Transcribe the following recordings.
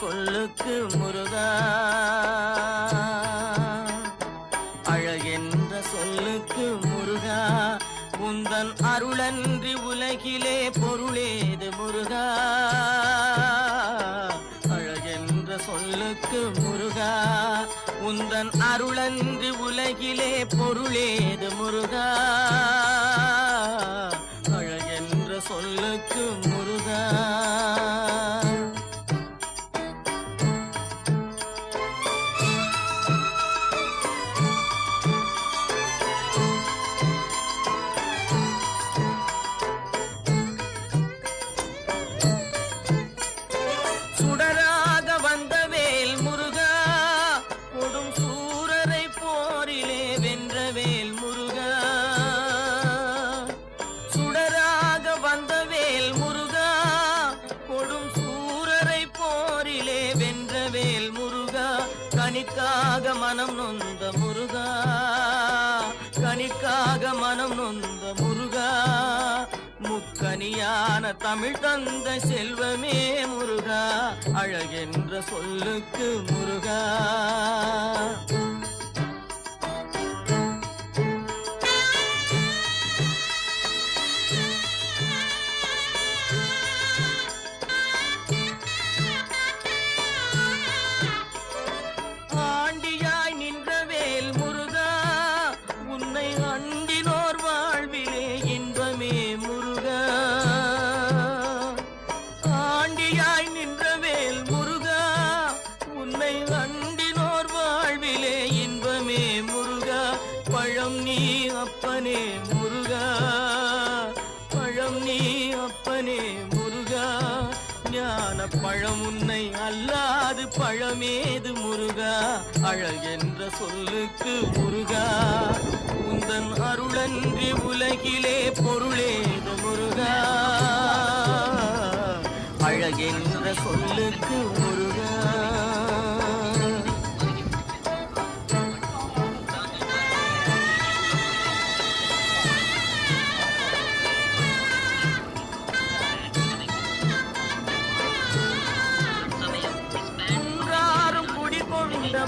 சொல்லுக்கு முருகா, அழகென்ற சொல்லுக்கு முருகா, உந்தன் அருளன்றி உலகிலே பொருளேது முருகா. அழகென்ற சொல்லுக்கு முருகா, உந்தன் அருளன்றி உலகிலே பொருளேது முருகா. அழகென்ற சொல்லுக்கு முருகா. சுடராக வந்த வேல் முருகா, கொடும் சூரரை போரிலே வென்ற வேல் முருகா. சுடராக வந்த வேல் முருகா, கொடும் சூரரை போரிலே வென்ற வேல் முருகா. கனிக்காக மனம் நொந்த முருகா, கனிக்காக மனம் நொந்த முருகா. முக்கனியான தமிழ் தந்த செல்வமே முருகா, அழகென்ற சொல்லுக்கு முருகா. ஆண்டியாய் நின்ற வேல் முருகா, உன்னை அண்டினோர் வாழ்விலே இன்பமே முருகா. ஆண்டியாய் நின்ற வேல் முருகா, உன்னை அண்டினோர் வாழ்விலே இன்பமே முருகா. பழம் நீ அப்பனே முருகா, பழம் நீ அப்பனே முருகா. ஞான பழம் உன்னை அல்லாது பழமேது முருகா. அழகென்ற சொல்லுக்கு முருகா, உந்தன் அருளன்றி உலகிலே பொருளேது முருகா. அழகென்ற சொல்லுக்கு முருகா.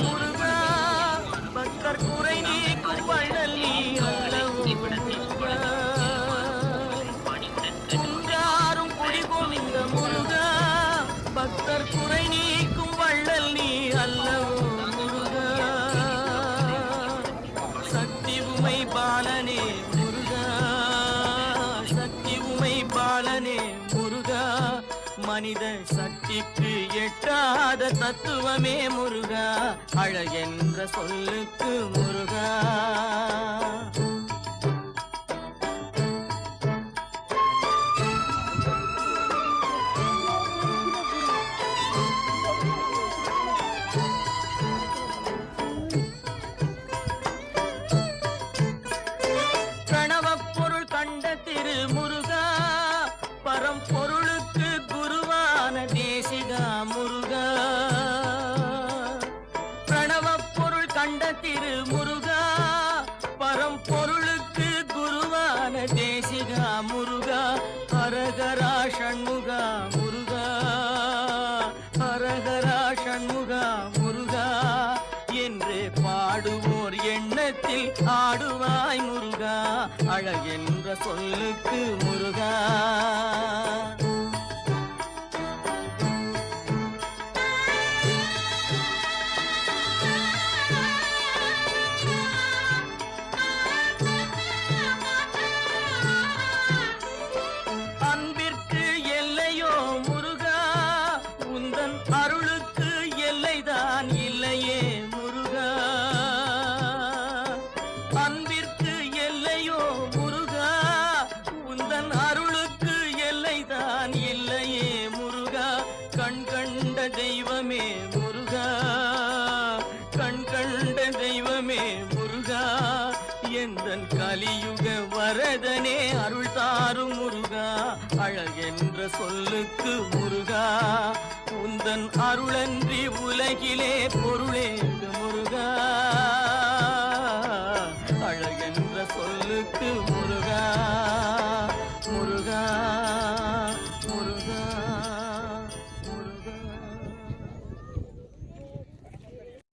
முருகா, பக்தர் குறை நீக்கும் வள்ளல் நீ அல்லவோ முருகா. குன்றாரும் குடிகோவிந்த முருகா, பக்தர் குறை நீக்கும் வள்ளல் நீ அல்லவோ முருகா. சக்தி உமை பாலனே முருகா, சக்தி உமை பாலனே முருகா. மனித சக்திக்கு எட்டாத தத்துவமே முருகா. அழகென்ற சொல்லுக்கு முருகா. பிரணவப் பொருள் கண்ட திரு முருகா, பரம்பொருளுக்கு குருவான தேசிகா முருகா. பிரணவப் பொருள் கண்ட திரு முருகா, பரம்பொருளுக்கு குருவான தேசிகா முருகா. ஹரஹரா ஷண்முகா முருகா, ஹரஹரா ஷண்முகா முருகா என்று பாடுவோர் எண்ணத்தில் ஆடுவாய் முருகா. அழகென்ற சொல்லுக்கு முருகா. அன்பிற்கு எல்லையோ முருகா, உந்தன் அருளுக்கு எல்லைதான் இல்லையே முருகா. அன்பிற்கு எல்லையோ முருகா, உந்தன் அருளுக்கு எல்லைதான் இல்லையே முருகா. கண் கண்ட தெய்வமே முருகா, கண் கண்ட தெய்வமே முருகா. எந்தன் கலியுக வரதனே அருள் தாரும் முருகா. அழகென்ற சொல்லுக்கு முருகா, உந்தன் அருளன்றி உலகிலே பொருளேது முருகா. அழகென்ற சொல்லுக்கு